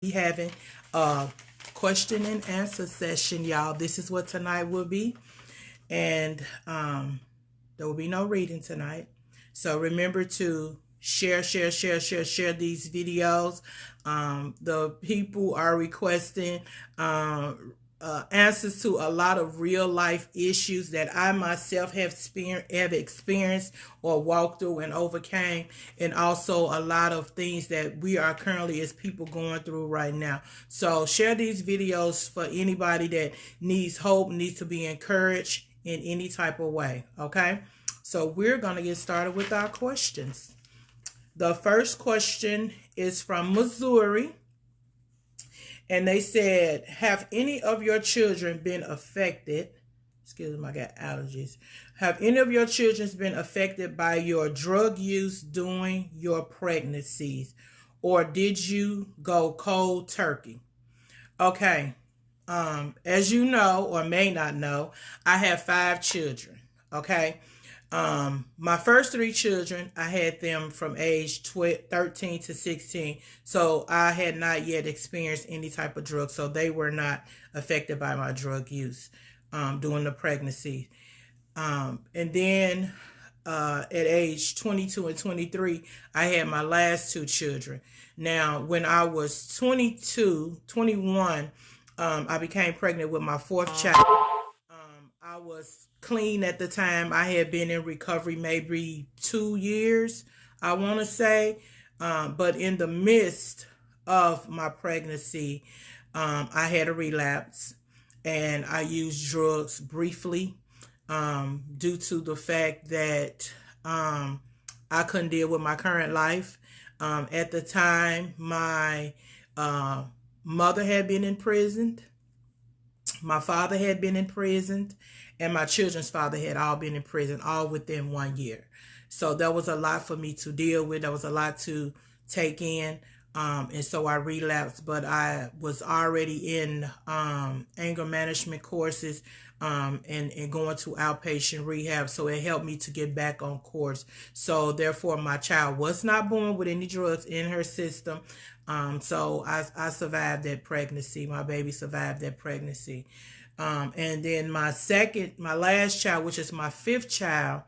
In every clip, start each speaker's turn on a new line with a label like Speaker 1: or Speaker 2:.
Speaker 1: be having a question and answer session, y'all. This is what tonight will be. And there will be no reading tonight. So remember to share these videos. The people are requesting answers to a lot of real life issues that I myself have experienced or walked through and overcame, and also a lot of things that we are currently as people going through right now. So share these videos for anybody that needs hope, needs to be encouraged in any type of way. Okay, so we're going to get started with our questions. The first question is from Missouri. And they said, have any of your children been affected? Excuse me, I got allergies. Have any of your children been affected by your drug use during your pregnancies? Or did you go cold turkey? Okay. As you know, or may not know, I have 5 children. Okay. My first 3 children, I had them from age 13 to 16. So I had not yet experienced any type of drug. So they were not affected by my drug use during the pregnancy. And then at age 22 and 23, I had my last 2 children. Now, when I was 21, I became pregnant with my 4th child. I was clean at the time. I had been in recovery maybe 2 years, I want to say. But in the midst of my pregnancy, I had a relapse and I used drugs briefly due to the fact that I couldn't deal with my current life. At the time, my mother had been imprisoned. My father had been imprisoned, and my children's father had all been in prison, all within 1 year. So there was a lot for me to deal with. There was a lot to take in. And so I relapsed, but I was already in anger management courses and going to outpatient rehab. So it helped me to get back on course. So therefore, my child was not born with any drugs in her system. So I survived that pregnancy. My baby survived that pregnancy. And then my last child, which is my 5th child,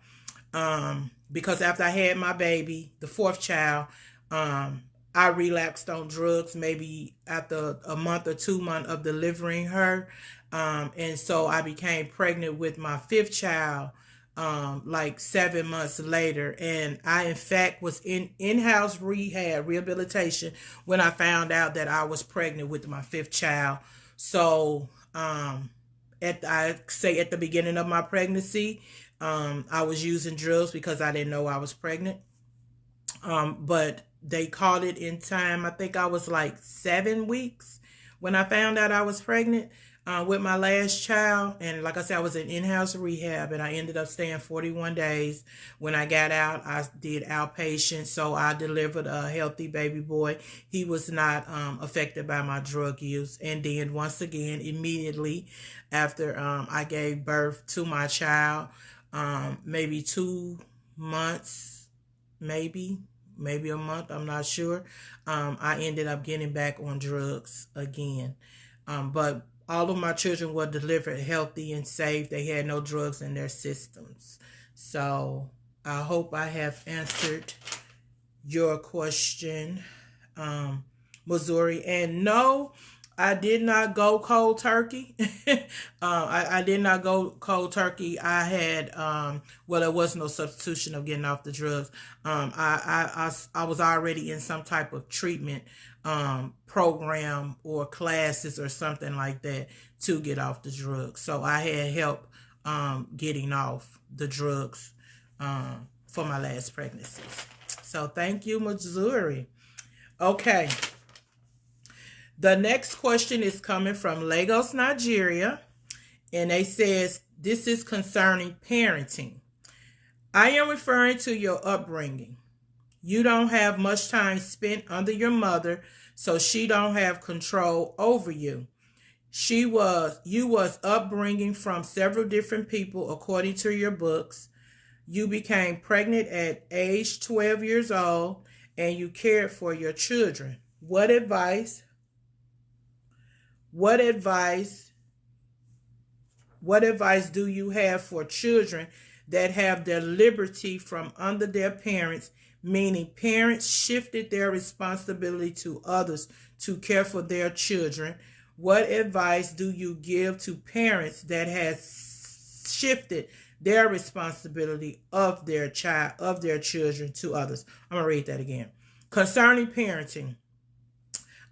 Speaker 1: because after I had my baby, the 4th child, I relapsed on drugs maybe after a month or 2 months of delivering her. And so I became pregnant with my 5th child like 7 months later. And I, in fact, was in-house rehabilitation when I found out that I was pregnant with my 5th child. So I say at the beginning of my pregnancy, I was using drugs because I didn't know I was pregnant. But they caught it in time. I think I was like 7 weeks when I found out I was pregnant with my last child. And like I said, I was in in-house rehab, and I ended up staying 41 days. When I got out, I did outpatient. So I delivered a healthy baby boy. He was not affected by my drug use. And then once again, immediately after I gave birth to my child, maybe 2 months, maybe a month, I'm not sure. I ended up getting back on drugs again. But all of my children were delivered healthy and safe. They had no drugs in their systems. So I hope I have answered your question, Missouri. And no, I did not go cold turkey. I did not go cold turkey. I had, well, there was no substitution of getting off the drugs. I was already in some type of treatment program or classes or something like that to get off the drugs. So I had help getting off the drugs for my last pregnancies. So thank you, Missouri. Okay. The next question is coming from Lagos, Nigeria, and they says, this is concerning parenting. I am referring to your upbringing. You don't have much time spent under your mother, so she don't have control over you. You was upbringing from several different people according to your books. You became pregnant at age 12 years old, and you cared for your children. What advice What advice do you have for children that have their liberty from under their parents, meaning parents shifted their responsibility to others to care for their children? What advice do you give to parents that has shifted their responsibility of their children to others? I'm going to read that again. Concerning parenting,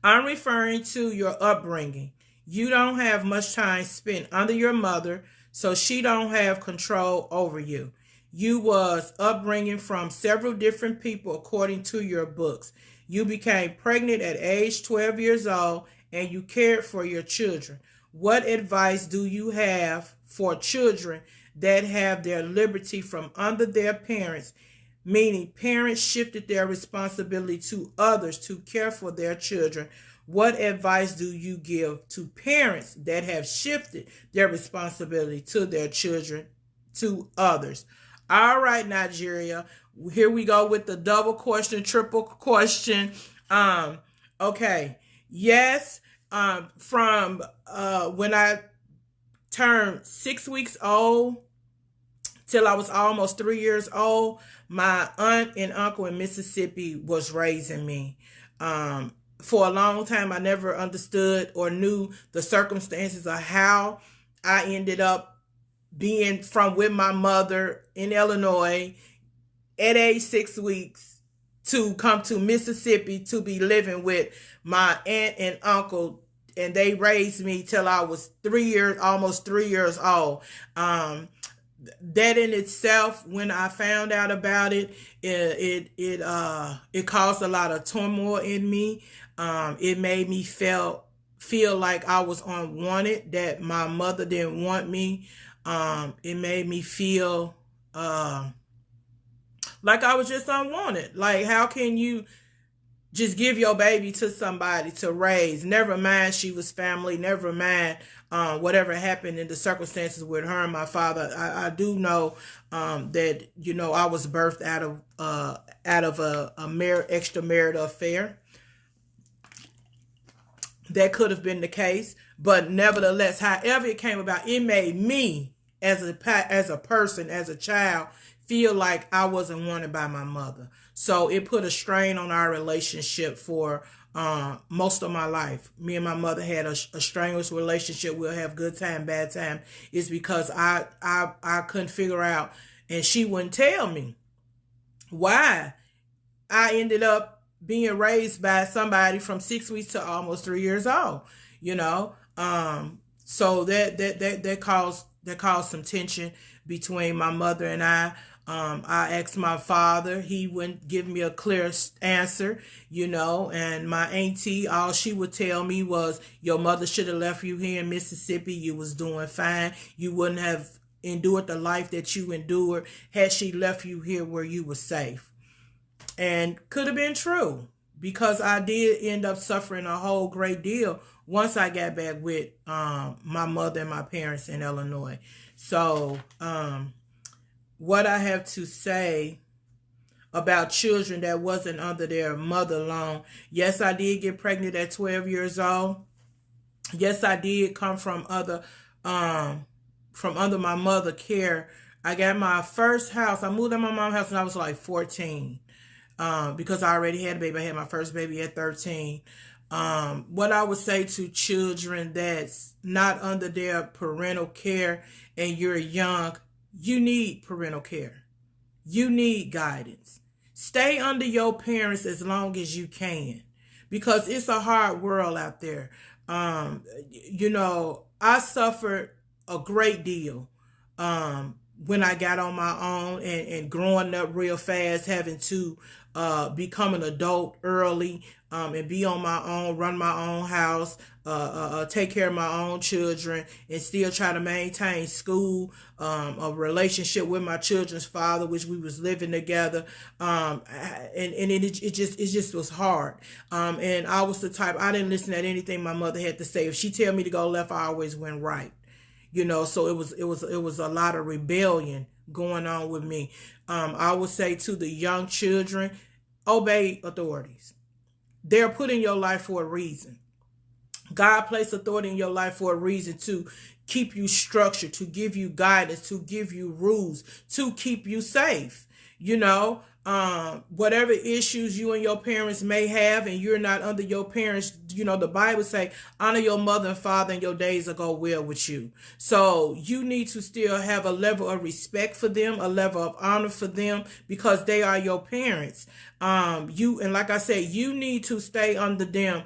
Speaker 1: I'm referring to your upbringing. You don't have much time spent under your mother, so she don't have control over you. You was upbringing from several different people according to your books. You became pregnant at age 12 years old and you cared for your children. What advice do you have for children that have their liberty from under their parents, meaning parents shifted their responsibility to others to care for their children? What advice do you give to parents that have shifted their responsibility to their children to others? All right, Nigeria. Here we go with the double question, triple question. Okay. Yes. From when I turned 6 weeks old till I was almost 3 years old, my aunt and uncle in Mississippi was raising me. For a long time, I never understood or knew the circumstances of how I ended up being from with my mother in Illinois at age 6 weeks to come to Mississippi to be living with my aunt and uncle. And they raised me till I was almost 3 years old. That in itself, when I found out about it, it caused a lot of turmoil in me. It made me feel like I was unwanted, that my mother didn't want me. It made me feel like I was just unwanted. Like, how can you just give your baby to somebody to raise? Never mind she was family, never mind whatever happened in the circumstances with her and my father. I do know that, you know, I was birthed out of a extramarital affair. That could have been the case, but nevertheless, however it came about, it made me as a person, as a child, feel like I wasn't wanted by my mother. So it put a strain on our relationship for most of my life. Me and my mother had a strenuous relationship. We'll have good time, bad time. It's because I couldn't figure out, and she wouldn't tell me why I ended up being raised by somebody from 6 weeks to almost 3 years old, you know. So that caused some tension between my mother and I. I asked my father, he wouldn't give me a clear answer, you know, and my auntie, all she would tell me was, your mother should have left you here in Mississippi. You was doing fine. You wouldn't have endured the life that you endured had she left you here where you were safe. And could have been true, because I did end up suffering a whole great deal once I got back with my mother and my parents in Illinois. So what I have to say about children that wasn't under their mother long. Yes, I did get pregnant at 12 years old. Yes, I did come from under my mother care. I got my first house. I moved to my mom's house when I was like 14. Because I already had a baby. I had my first baby at 13. What I would say to children that's not under their parental care and you're young, you need parental care. You need guidance. Stay under your parents as long as you can, because it's a hard world out there. You know, I suffered a great deal when I got on my own and growing up real fast, having to become an adult early, and be on my own, run my own house, take care of my own children, and still try to maintain school, a relationship with my children's father, which we was living together. And it just was hard. And I was the type, I didn't listen to anything my mother had to say. If she tell me to go left, I always went right. You know, so it was a lot of rebellion going on with me. I would say to the young children, obey authorities. They're put in your life for a reason. God placed authority in your life for a reason, to keep you structured, to give you guidance, to give you rules, to keep you safe. You know, whatever issues you and your parents may have, and you're not under your parents, you know, the Bible say, honor your mother and father, and your days will go well with you. So you need to still have a level of respect for them, a level of honor for them, because they are your parents. And like I said, you need to stay under them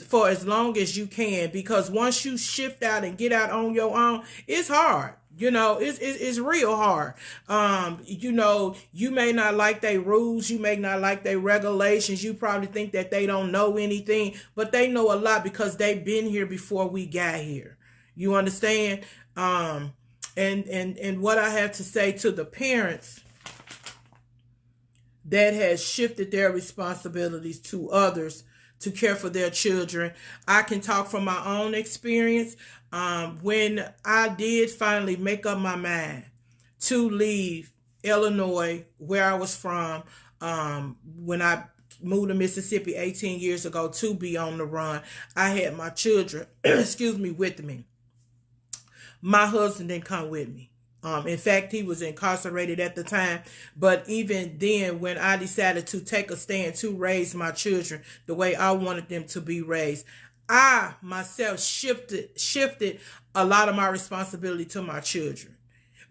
Speaker 1: for as long as you can, because once you shift out and get out on your own, it's hard. You know, it's real hard. You know, you may not like their rules. You may not like their regulations. You probably think that they don't know anything, but they know a lot because they've been here before we got here. You understand? And what I have to say to the parents that has shifted their responsibilities to others to care for their children, I can talk from my own experience. When I did finally make up my mind to leave Illinois, where I was from, when I moved to Mississippi 18 years ago to be on the run, I had my children, with me. My husband didn't come with me. In fact, he was incarcerated at the time. But even then, when I decided to take a stand to raise my children the way I wanted them to be raised, I myself shifted a lot of my responsibility to my children,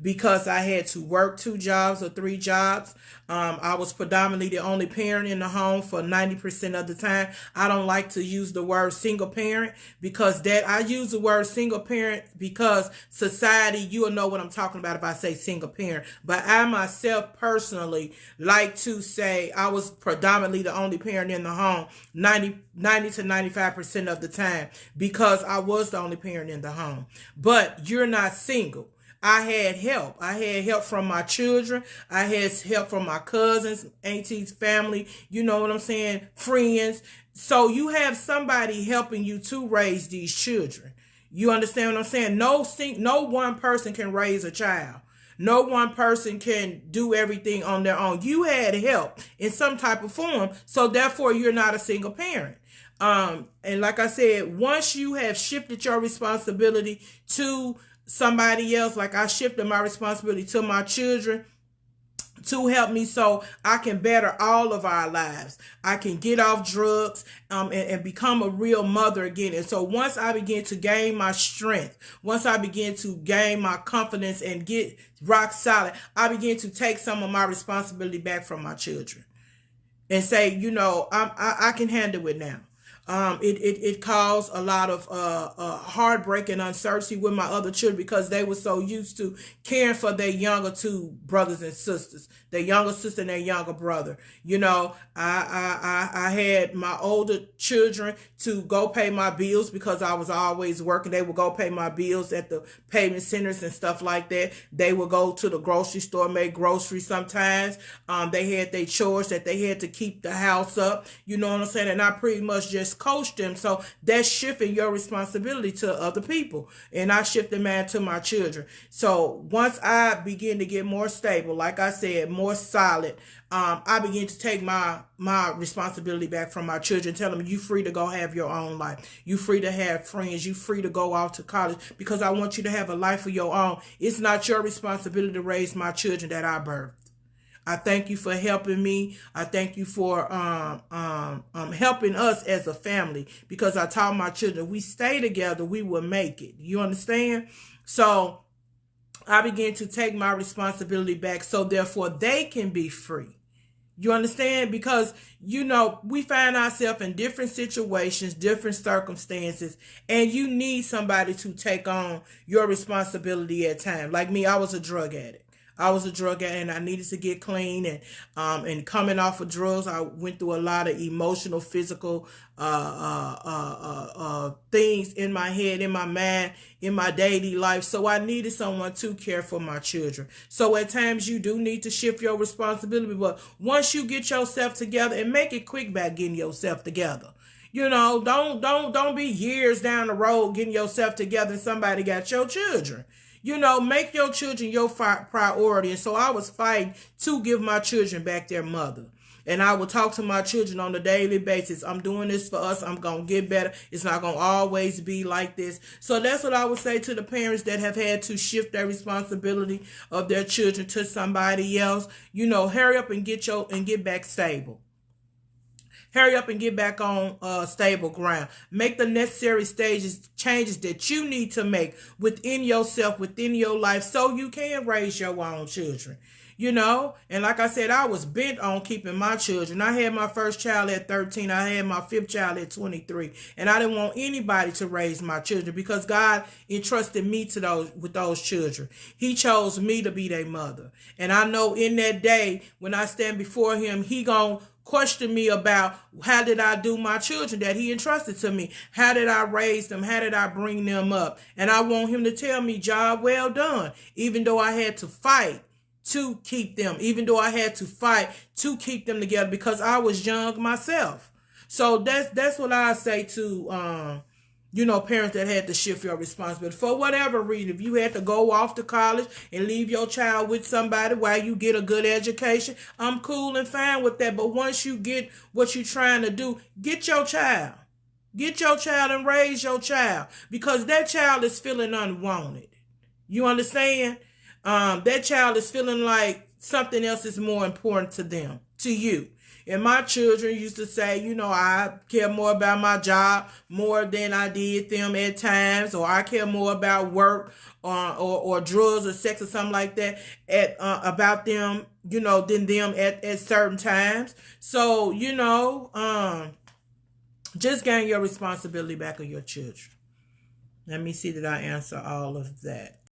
Speaker 1: because I had to work 2 jobs or 3 jobs. I was predominantly the only parent in the home for 90% of the time. I don't like to use the word single parent, because I use the word single parent because society, you will know what I'm talking about if I say single parent. But I myself personally like to say I was predominantly the only parent in the home 90 to 95% of the time, because I was the only parent in the home. But you're not single. I had help. I had help from my children. I had help from my cousins, aunties, family, you know what I'm saying, friends. So you have somebody helping you to raise these children. You understand what I'm saying? No one person can raise a child. No one person can do everything on their own. You had help in some type of form, so therefore you're not a single parent. And like I said, once you have shifted your responsibility to somebody else, like I shifted my responsibility to my children to help me so I can better all of our lives. I can get off drugs and become a real mother again. And so once I begin to gain my strength, once I begin to gain my confidence and get rock solid, I begin to take some of my responsibility back from my children and say, you know, I can handle it now. It caused a lot of heartbreak and uncertainty with my other children, because they were so used to caring for their younger 2 brothers and sisters, their younger sister and their younger brother. You know, I had my older children to go pay my bills because I was always working. They would go pay my bills at the payment centers and stuff like that. They would go to the grocery store, make groceries sometimes. They had their chores that they had to keep the house up. You know what I'm saying? And I pretty much just coach them. So that's shifting your responsibility to other people. And I shifted mine to my children. So once I begin to get more stable, like I said, more solid, I begin to take my responsibility back from my children, tell them, you free to go have your own life. You free to have friends. You free to go off to college, because I want you to have a life of your own. It's not your responsibility to raise my children that I birthed. I thank you for helping me. I thank you for helping us as a family, because I taught my children, we stay together, we will make it. You understand? So I began to take my responsibility back, so therefore they can be free. You understand? Because, you know, we find ourselves in different situations, different circumstances, and you need somebody to take on your responsibility at times. Like me, I was a drug addict. And I needed to get clean, and coming off of drugs, I went through a lot of emotional, physical things in my head, in my mind, in my daily life. So I needed someone to care for my children. So at times you do need to shift your responsibility, but once you get yourself together, and make it quick about getting yourself together. You know, don't be years down the road getting yourself together and somebody got your children. You know, make your children your priority. And so I was fighting to give my children back their mother. And I will talk to my children on a daily basis. I'm doing this for us. I'm going to get better. It's not going to always be like this. So that's what I would say to the parents that have had to shift their responsibility of their children to somebody else. You know, hurry up and get back stable. Hurry up and get back on stable ground. Make the necessary changes that you need to make within yourself, within your life, so you can raise your own children. You know, and like I said, I was bent on keeping my children. I had my first child at 13. I had my fifth child at 23. And I didn't want anybody to raise my children because God entrusted me with those children. He chose me to be their mother. And I know in that day, when I stand before him, he gonna question me about how did I do my children that he entrusted to me? How did I raise them? How did I bring them up? And I want him to tell me, job well done, even though I had to fight to keep them, even though I had to fight to keep them together because I was young myself. So that's what I say to you know, parents that had to shift your responsibility for whatever reason. If you had to go off to college and leave your child with somebody while you get a good education, I'm cool and fine with that. But once you get what you're trying to do, get your child. Get your child and raise your child because that child is feeling unwanted. You understand? That child is feeling like something else is more important to them, to you. And my children used to say, you know, I care more about my job more than I did them at times, or I care more about work or drugs or sex or something like that about them, you know, than them at certain times. So, you know, just gain your responsibility back of your children. Let me see that I answer all of that.